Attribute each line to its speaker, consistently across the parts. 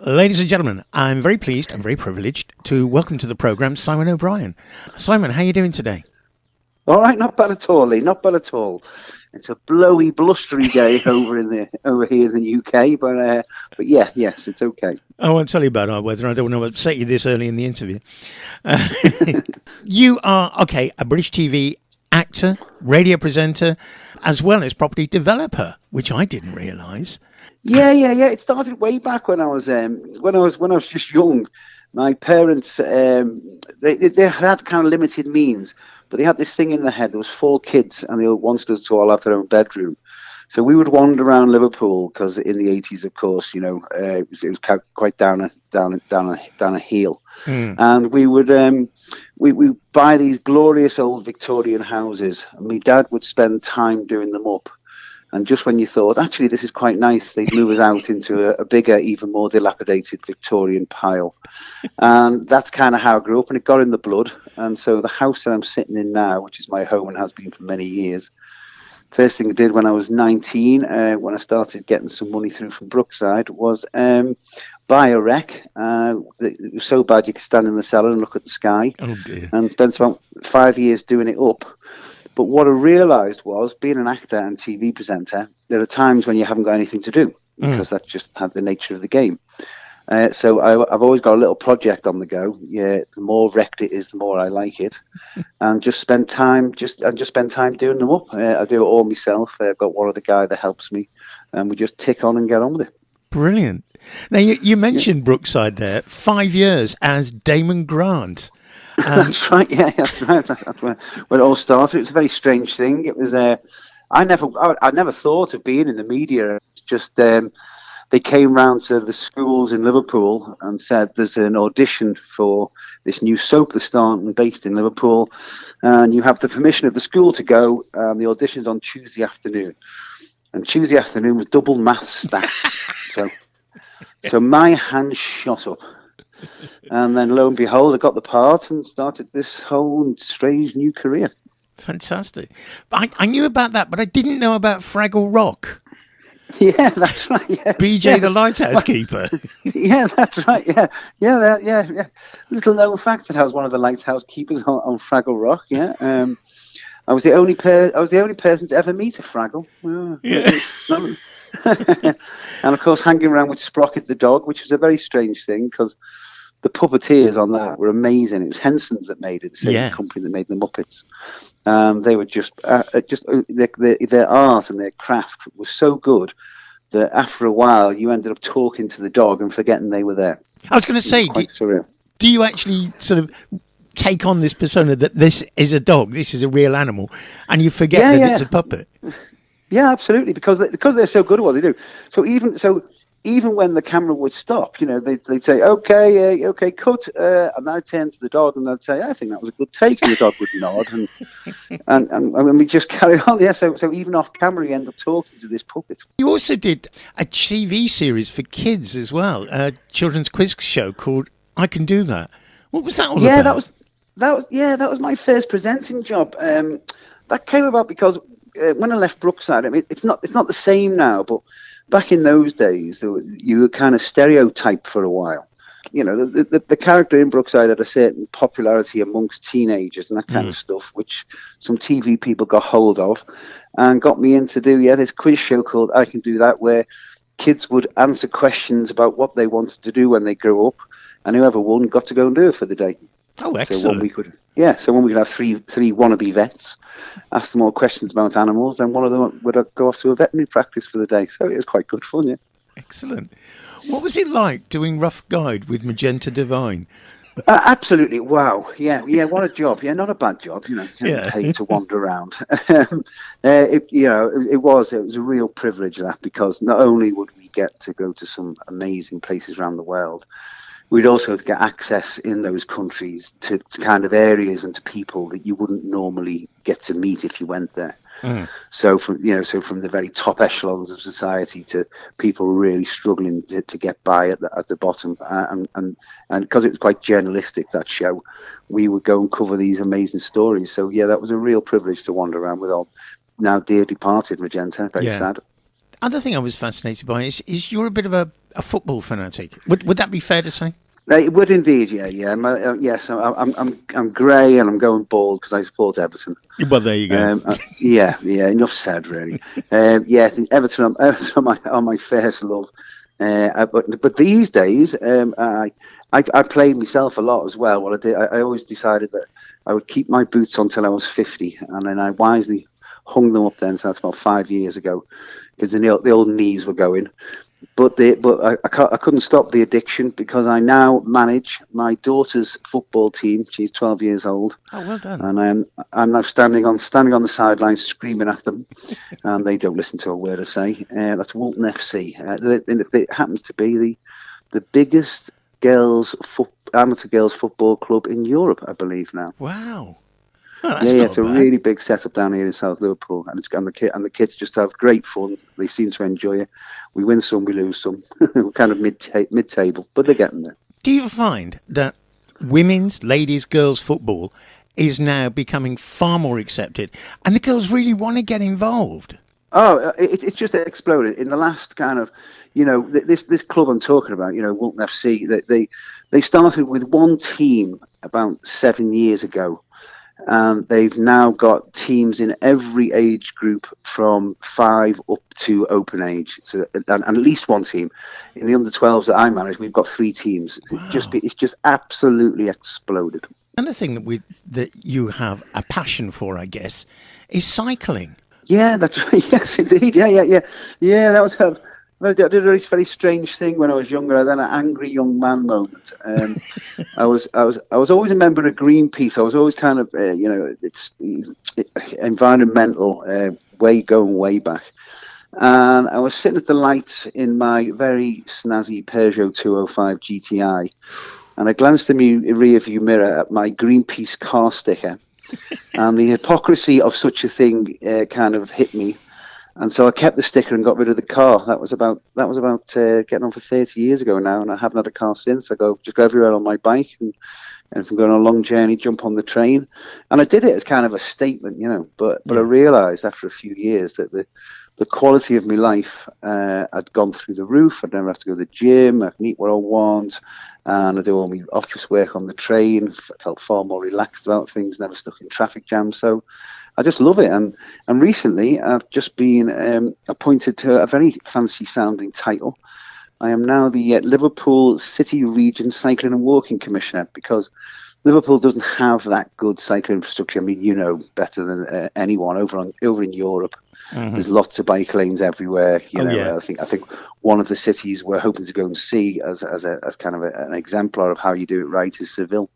Speaker 1: Ladies and gentlemen, I'm very pleased and very privileged to welcome to the programme Simon O'Brien. Simon, how are you doing today?
Speaker 2: All right, not bad at all, Lee. Not bad at all. It's a blowy, blustery day over here in the UK, but yes, it's okay.
Speaker 1: I won't tell you about our weather. I don't want to upset you this early in the interview. You are a British TV actor, radio presenter, as well as property developer, which I didn't realise.
Speaker 2: Yeah. It started way back when I was just young. My parents they had kind of limited means, but they had this thing in their head. There was 4 kids, and they wanted us to all have their own bedroom. So we would wander around Liverpool because in the 80s, of course, it was quite down a hill, and we would we buy these glorious old Victorian houses, and my dad would spend time doing them up. And just when you thought, actually, this is quite nice, they'd move us out into a bigger, even more dilapidated Victorian pile. And that's kind of how I grew up, and it got in the blood. And so the house that I'm sitting in now, which is my home and has been for many years, first thing I did when I was 19, when I started getting some money through from Brookside, was buy a wreck. It was so bad you could stand in the cellar and look at the sky.
Speaker 1: Oh, dear.
Speaker 2: And spent about 5 years doing it up. But what I realised was, being an actor and TV presenter, there are times when you haven't got anything to do, because that's just the nature of the game. So I've always got a little project on the go. Yeah, the more wrecked it is, the more I like it, and just spend time doing them up. I do it all myself. I've got one other guy that helps me, and we just tick on and get on with it.
Speaker 1: Brilliant. Now you mentioned Brookside there. 5 years as Damon Grant.
Speaker 2: That's right. Yeah, that's right. That's where it all started. It was a very strange thing. It was. I never thought of being in the media. It's just they came round to the schools in Liverpool and said there's an audition for this new soap that's starting based in Liverpool, and you have the permission of the school to go. The audition's on Tuesday afternoon, and Tuesday afternoon was double maths stats. So my hand shot up. And then, lo and behold, I got the part and started this whole strange new career.
Speaker 1: Fantastic. I knew about that, but I didn't know about Fraggle Rock.
Speaker 2: Yeah, that's right. Yeah.
Speaker 1: BJ the Lighthouse Keeper.
Speaker 2: Yeah, that's right. Yeah. Little known fact that I was one of the lighthouse keepers on Fraggle Rock. Yeah. I was the only person to ever meet a Fraggle. And of course, hanging around with Sprocket the dog, which was a very strange thing because the puppeteers on that were amazing. It was Henson's that made it, the same company that made the Muppets. They were just their art and their craft was so good that after a while you ended up talking to the dog and forgetting they were there.
Speaker 1: I was going to say, do you actually sort of take on this persona that this is a dog, this is a real animal, and you forget that it's a puppet?
Speaker 2: Yeah, absolutely, because they're so good at what they do. So even when the camera would stop, they'd say, okay, cut, and I'd turn to the dog and they'd say, I think that was a good take, and the dog would nod, and we just carry on. Yeah, so even off camera, you end up talking to this puppet.
Speaker 1: You also did a TV series for kids as well, a children's quiz show called I Can Do That. What was that all about?
Speaker 2: That was my first presenting job. That came about because when I left Brookside, I mean, it's not the same now, but back in those days, you were kind of stereotyped for a while. The character in Brookside had a certain popularity amongst teenagers and that kind of stuff, which some TV people got hold of and got me in to do this quiz show called I Can Do That, where kids would answer questions about what they wanted to do when they grew up, and whoever won got to go and do it for the day.
Speaker 1: Oh, excellent.
Speaker 2: So when we could have three wannabe vets, ask them all questions about animals, then one of them would go off to a veterinary practice for the day. So it was quite good fun, yeah. Excellent.
Speaker 1: What was it like doing Rough Guide with Magenta Divine?
Speaker 2: Absolutely. Wow. Yeah. What a job. Yeah. Not a bad job, paid to wander around. It was a real privilege, that, because not only would we get to go to some amazing places around the world, we'd also get access in those countries to kind of areas and to people that you wouldn't normally get to meet if you went there. So from the very top echelons of society to people really struggling to get by at the bottom, and because it was quite journalistic, that show, we would go and cover these amazing stories. So yeah, that was a real privilege to wander around with all now dear departed Magenta. Very sad.
Speaker 1: other thing I was fascinated by is you're a bit of a football fanatic. Would that be fair to say?
Speaker 2: It would indeed, yeah. Yes, I'm grey and I'm going bald because I support Everton.
Speaker 1: Well, there you go.
Speaker 2: Yeah. Enough said, really. I think Everton are my first love. But these days, I played myself a lot as well. What I did, I always decided that I would keep my boots on till I was 50, and then I wisely hung them up then. So that's about 5 years ago, because the old knees were going. But I couldn't stop the addiction because I now manage my daughter's football team. She's 12 years old.
Speaker 1: Oh, well done.
Speaker 2: And I'm now standing on the sidelines screaming at them, and they don't listen to a word I say. That's Walton FC. It happens to be the biggest amateur girls football club in Europe, I believe now.
Speaker 1: Wow.
Speaker 2: Well, it's a really big setup down here in South Liverpool, and the kids just have great fun. They seem to enjoy it. We win some, we lose some. We're kind of mid-table, but they're getting there.
Speaker 1: Do you find that ladies, girls football is now becoming far more accepted, and the girls really want to get involved?
Speaker 2: Oh, it's just exploded in the last kind of, this club I'm talking about, Walton FC. They started with one team about 7 years ago. And they've now got teams in every age group from 5 up to open age. So, and at least one team in the under-12s that I manage. We've got 3 teams. Wow. It's just absolutely exploded.
Speaker 1: Another thing that you have a passion for, I guess, is cycling.
Speaker 2: Yeah, that's right. Yes, indeed. Yeah. That was I did a very strange thing when I was younger. I had an angry young man moment. I was always a member of Greenpeace. I was always kind of it's environmental, going way back. And I was sitting at the lights in my very snazzy Peugeot 205 GTI, and I glanced in my rear view mirror at my Greenpeace car sticker, and the hypocrisy of such a thing kind of hit me. And so I kept the sticker and got rid of the car. That was about getting on for 30 years ago now, and I haven't had a car since. I just go everywhere on my bike, and if I'm going on a long journey, jump on the train. And I did it as kind of a statement, But I realised after a few years that the quality of my life had gone through the roof. I'd never have to go to the gym. I can eat what I want, and I do all my office work on the train. I felt far more relaxed about things. Never stuck in traffic jams. So I just love it. And recently I've just been appointed to a very fancy sounding title. I am now the Liverpool City Region Cycling and Walking Commissioner, because Liverpool doesn't have that good cycling infrastructure. I mean, better than anyone over in Europe. Mm-hmm. There's lots of bike lanes everywhere. I think one of the cities we're hoping to go and see as kind of an exemplar of how you do it right is Seville,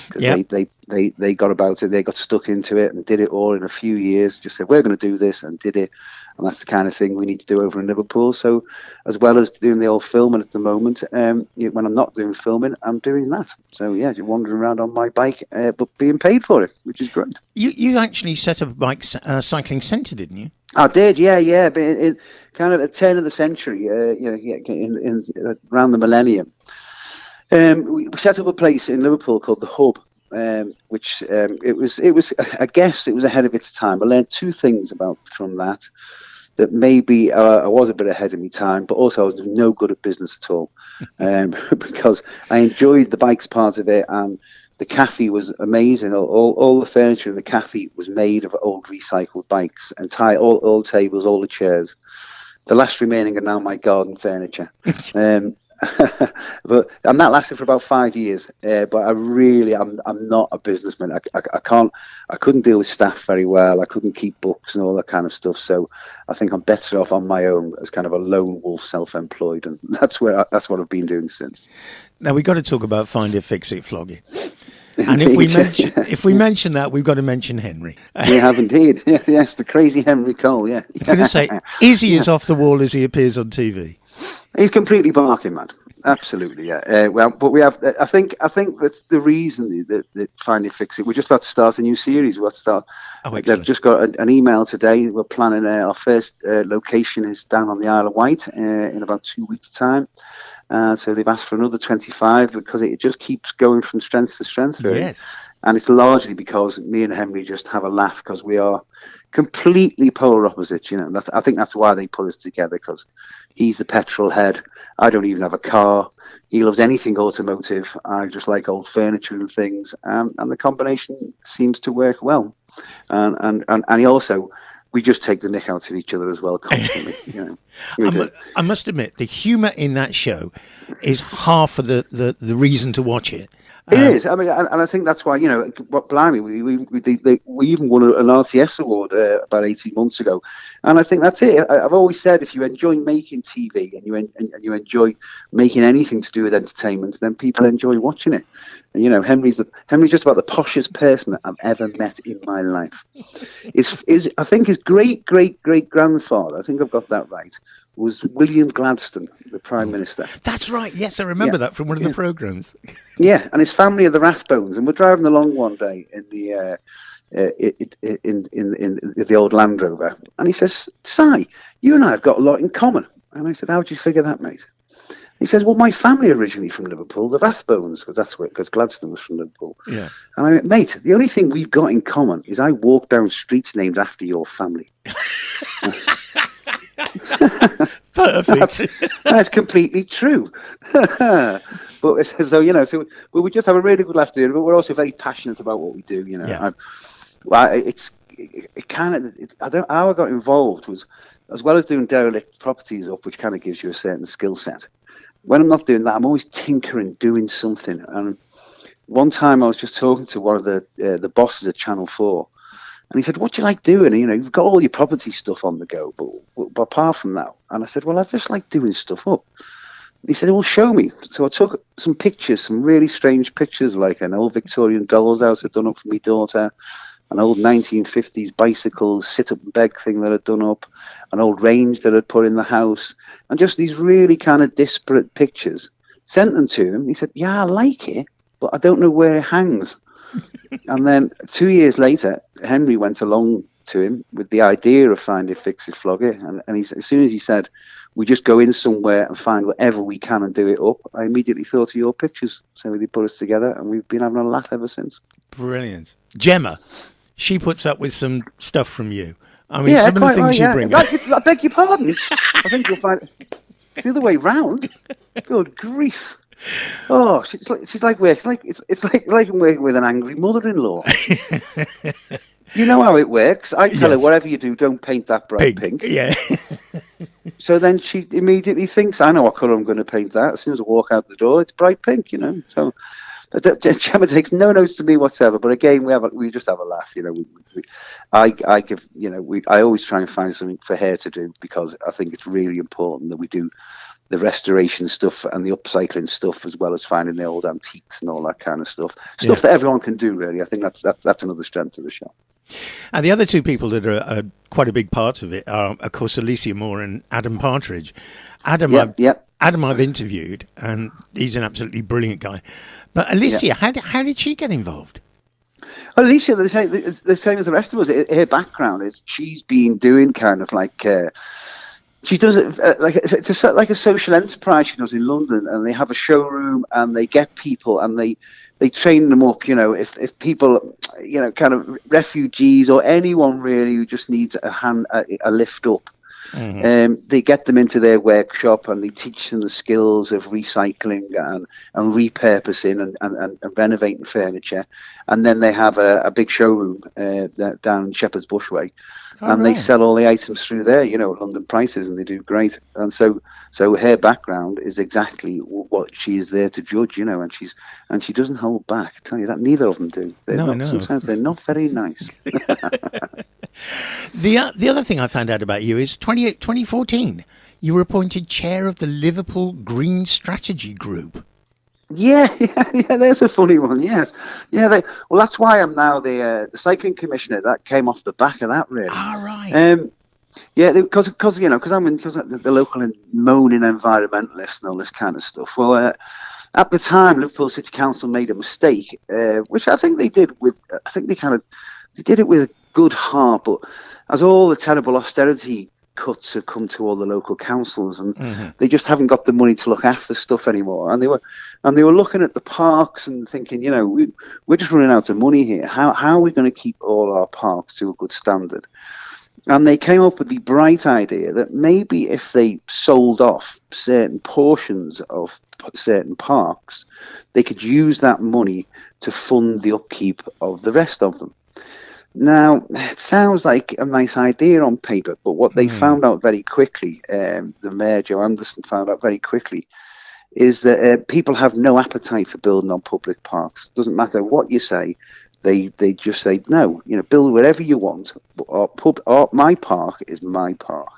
Speaker 2: because they got about it. They got stuck into it and did it all in a few years. Just said, we're going to do this, and did it. And that's the kind of thing we need to do over in Liverpool. So as well as doing the old filming at the moment, when I'm not doing filming, I'm doing that. So yeah, just wandering around on my bike, but being paid for it, which is great.
Speaker 1: You actually set up a bike cycling centre, didn't you?
Speaker 2: I did, yeah. But in kind of at the turn of the century, in around the millennium, we set up a place in Liverpool called the Hub, which it was. I guess it was ahead of its time. I learned 2 things from that maybe I was a bit ahead of my time, but also I was no good at business at all, because I enjoyed the bikes part of it, and the cafe was amazing. All the furniture in the cafe was made of old recycled bikes, and all tables, all the chairs. The last remaining are now my garden furniture. But and that lasted for about 5 years. But I'm not a businessman. I couldn't deal with staff very well. I couldn't keep books and all that kind of stuff. So I think I'm better off on my own as kind of a lone wolf, self-employed, and that's what I've been doing since.
Speaker 1: Now we've got to talk about Find It, Fix It, Flog It. And if we mention that, we've got to mention Henry.
Speaker 2: We have indeed. Yes, the crazy Henry Cole. Yeah.
Speaker 1: I was going to say, is he as off the wall as he appears on TV?
Speaker 2: He's completely barking mad. Absolutely, yeah. But we have. I think that's the reason that Find It, Fix It. We're just about to start a new series. We're about to start.
Speaker 1: Oh, excellent.
Speaker 2: They've just got an email today. We're planning our first location is down on the Isle of Wight in about 2 weeks' time. So they've asked for another 25 because it just keeps going from strength to strength, really.
Speaker 1: Yes.
Speaker 2: And it's largely because me and Henry just have a laugh because we are completely polar opposites. You know, I think that's why they put us together, because he's the petrol head. I don't even have a car. He loves anything automotive. I just like old furniture and things. And the combination seems to work well. And he also, we just take the nick out of each other as well constantly. You know,
Speaker 1: I must admit, the humour in that show is half of the reason to watch it.
Speaker 2: It is. I mean, and I think that's why, you know, blimey, we even won an RTS award about 18 months ago, and I think that's it. I've always said, if you enjoy making TV and you enjoy making anything to do with entertainment, then people enjoy watching it. And, you know, Henry's just about the poshest person that I've ever met in my life. I think his great grandfather, I think I've got that right, was William Gladstone, the Prime Minister.
Speaker 1: That's right. Yes, I remember that from one of the programmes.
Speaker 2: Yeah, and his family are the Rathbones, and we're driving along one day in the old Land Rover, and he says, "Si, you and I have got a lot in common." And I said, "How do you figure that, mate?" He says, "Well, my family are originally from Liverpool, the Rathbones, because Gladstone was from Liverpool."
Speaker 1: Yeah.
Speaker 2: And I went, "Mate, the only thing we've got in common is I walk down streets named after your family."
Speaker 1: Perfect.
Speaker 2: That's completely true. But so, you know, so we just have a really good laugh together, but we're also very passionate about what we do. You know,
Speaker 1: Yeah.
Speaker 2: How I got involved was, as well as doing derelict properties up, which kind of gives you a certain skill set. When I'm not doing that, I'm always tinkering, doing something. And one time I was just talking to one of the bosses at Channel 4. And he said, "What do you like doing? You know, you've got all your property stuff on the go, but apart from that." And I said, "Well, I just like doing stuff up." He said, "Well, show me." So I took some pictures, some really strange pictures, like an old Victorian doll's house I'd done up for my daughter, an old 1950s bicycle sit-up and beg thing that I'd done up, an old range that I'd put in the house, and just these really kind of disparate pictures. Sent them to him. He said, "Yeah, I like it, but I don't know where it hangs." And then 2 years later, Henry went along to him with the idea of finding Fix-It Flogger. And as soon as he said, "We just go in somewhere and find whatever we can and do it up," I immediately thought of your pictures. So they put us together, and we've been having a laugh ever since.
Speaker 1: Brilliant. Gemma, she puts up with some stuff from you. I mean, some of the things you bring up.
Speaker 2: I beg your pardon. I think you'll find it's the other way round. Good grief. Oh, she's like working. It's like I'm working with an angry mother-in-law. You know how it works. I tell her, whatever you do, don't paint that bright pink.
Speaker 1: Yeah.
Speaker 2: So then she immediately thinks, I know what colour I'm going to paint that. As soon as I walk out the door, it's bright pink, you know. So Gemma takes no notes to me whatsoever. But again, we just have a laugh, you know. I always try and find something for her to do, because I think it's really important that we do the restoration stuff and the upcycling stuff, as well as finding the old antiques and all that kind of stuff that everyone can do, really. I think that's another strength of the show.
Speaker 1: And the other two people that are quite a big part of it are, of course, Alicia Moore and Adam Partridge. Adam I've interviewed, and he's an absolutely brilliant guy. But Alicia, how did she get involved?
Speaker 2: Alicia, the same as the rest of us. Her background is she's been doing kind of like she does it it's like a social enterprise she does in London, and they have a showroom and they get people and they train them up. You know, if people, you know, kind of refugees or anyone really who just needs a lift up. Mm-hmm. They get them into their workshop and they teach them the skills of recycling and repurposing and renovating furniture. And then they have a big showroom down in Shepherd's Bush Way. They sell all the items through there, you know, at London prices, and they do great. And so her background is exactly what she is there to judge, you know, and she doesn't hold back. I tell you that, neither of them do. Sometimes they're not very nice.
Speaker 1: The other thing I found out about you is 2014, you were appointed chair of the Liverpool Green Strategy Group. Yeah,
Speaker 2: there's a funny one. Yes, well, that's why I'm now the cycling commissioner. That came off the back of that, really.
Speaker 1: All right.
Speaker 2: Because I'm the local and moaning environmentalist and all this kind of stuff. Well, at the time, Liverpool City Council made a mistake, which I think they did with. I think they did it with a good heart, but as all the terrible austerity cuts have come to all the local councils, and they just haven't got the money to look after stuff anymore. And they were looking at the parks and thinking, we're just running out of money here. How are we going to keep all our parks to a good standard? And they came up with the bright idea that maybe if they sold off certain portions of certain parks, they could use that money to fund the upkeep of the rest of them. Now, it sounds like a nice idea on paper, but what they found out very quickly, the Mayor, Joe Anderson, found out very quickly, is that people have no appetite for building on public parks. Doesn't matter what you say. They just say, no, build wherever you want. My park is my park.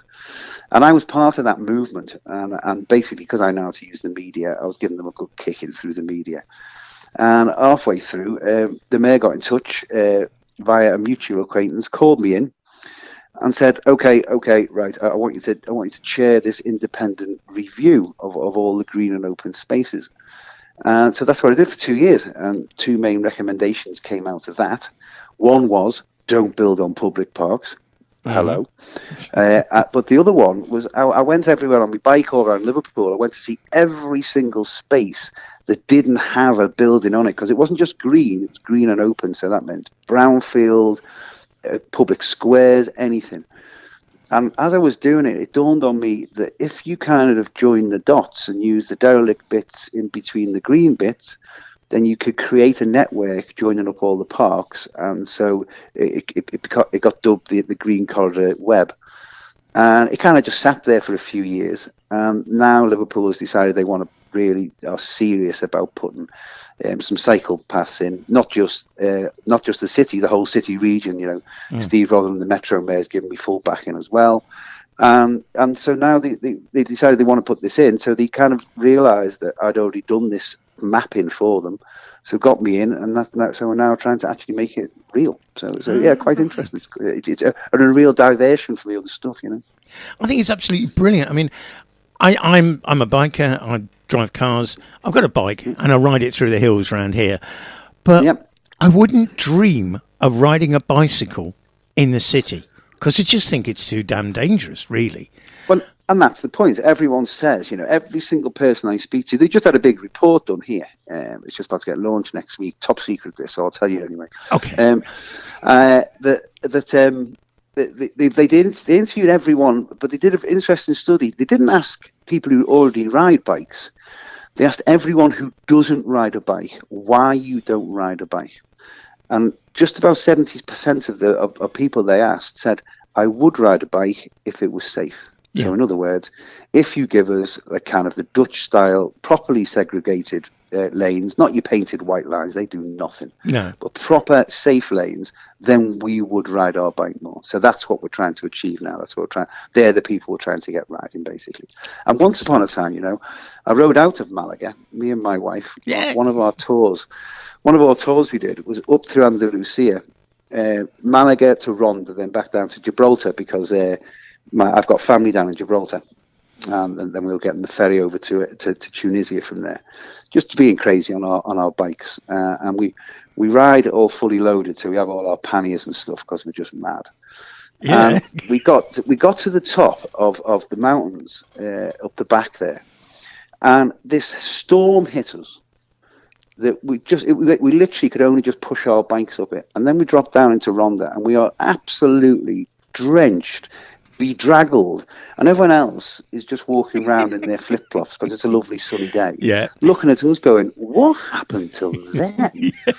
Speaker 2: And I was part of that movement. And basically, because I know how to use the media, I was giving them a good kick in through the media. And halfway through, the mayor got in touch via a mutual acquaintance, called me in and said, okay, right, I want you to chair this independent review of all the green and open spaces. So that's what I did for 2 years, and two main recommendations came out of that. One was, don't build on public parks. Hello. But the other one was, I went everywhere on my bike all around Liverpool. I went to see every single space that didn't have a building on it, because it wasn't just green, it was green and open. So that meant brownfield, public squares, anything. And as I was doing it, it dawned on me that if you kind of join the dots and use the derelict bits in between the green bits, then you could create a network joining up all the parks. And so it got dubbed the Green Corridor Web. And it kind of just sat there for a few years. Now Liverpool has decided they want to really are serious about putting some cycle paths in, not just the city, the whole city region. Steve Rotherham, the Metro Mayor, has given me full backing as well. And so now they decided they want to put this in. So they kind of realised that I'd already done this mapping for them, so got me in, and so we're now trying to actually make it real. So yeah, quite interesting. It's a real diversion from the other stuff.
Speaker 1: I think it's absolutely brilliant. I mean, I'm a biker. I drive cars. I've got a bike and I ride it through the hills around here. But I wouldn't dream of riding a bicycle in the city, because I just think it's too damn dangerous, really.
Speaker 2: Well, and that's the point. Everyone says, every single person I speak to, they just had a big report done here. It's just about to get launched next week. Top secret this, so I'll tell you anyway.
Speaker 1: Okay.
Speaker 2: They interviewed everyone, but they did an interesting study. They didn't ask people who already ride bikes. They asked everyone who doesn't ride a bike why you don't ride a bike. And just about 70% of people they asked said, I would ride a bike if it was safe. Yeah. So in other words, if you give us a kind of the Dutch style, properly segregated lanes, not your painted white lines, they do nothing. No. But proper safe lanes, then we would ride our bike more. So that's what we're trying to achieve now. That's what we're trying. They're the people we're trying to get riding, basically. And once upon a time, I rode out of Malaga, me and my wife. Yeah. One of our tours we did was up through Andalusia, Malaga to Ronda, then back down to Gibraltar, because I've got family down in Gibraltar, and then we'll get on the ferry over to Tunisia from there. Just being crazy on our bikes, and we ride all fully loaded, so we have all our panniers and stuff because we're just mad. Yeah. We got to the top of the mountains up the back there, and this storm hit us. That we literally could only just push our bikes up it, and then we dropped down into Ronda, and we are absolutely drenched, bedraggled, and everyone else is just walking around in their flip-flops because it's a lovely sunny day. Yeah, looking at us, going, "What happened till then?" Yeah.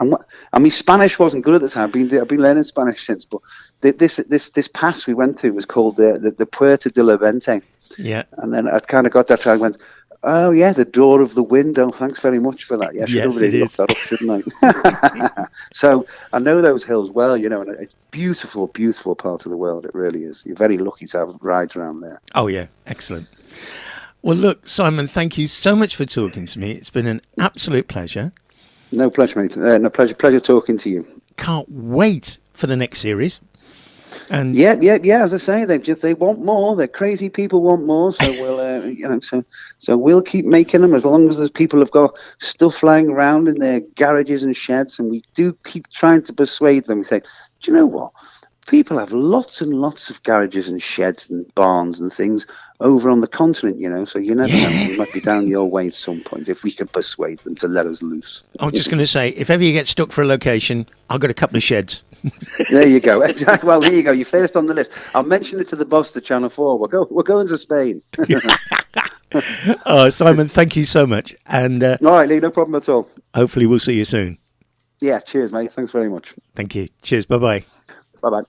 Speaker 2: And my Spanish wasn't good at the time. I've been learning Spanish since, but this pass we went through was called the Puerta de la Vente. Yeah, and then I kind of got that. I went, oh, yeah, the door of the window. Thanks very much for that. Yeah,
Speaker 1: yes, it is.
Speaker 2: Look that up, shouldn't I? So I know those hills well, and it's beautiful, beautiful part of the world. It really is. You're very lucky to have rides around there.
Speaker 1: Oh, yeah. Excellent. Well, look, Simon, thank you so much for talking to me. It's been an absolute pleasure.
Speaker 2: No pleasure, mate. No pleasure. Pleasure talking to you.
Speaker 1: Can't wait for the next series. And
Speaker 2: yeah. As I say, they want more. They're crazy people want more. So we'll, so we'll keep making them as long as there's people have got stuff lying around in their garages and sheds, and we do keep trying to persuade them. We say, do you know what? people have lots and lots of garages and sheds and barns and things over on the continent, so you never know. We might be down your way at some point if we can persuade them to let us loose.
Speaker 1: I was just going to say, if ever you get stuck for a location, I've got a couple of sheds.
Speaker 2: There you go. Exactly. Well, here you go. You're first on the list. I'll mention it to the boss, to Channel 4. We're going to Spain.
Speaker 1: Oh, Simon, thank you so much. And
Speaker 2: all right, Lee, no problem at all.
Speaker 1: Hopefully we'll see you soon.
Speaker 2: Yeah, cheers, mate. Thanks very much.
Speaker 1: Thank you. Cheers. Bye-bye.
Speaker 2: Bye-bye.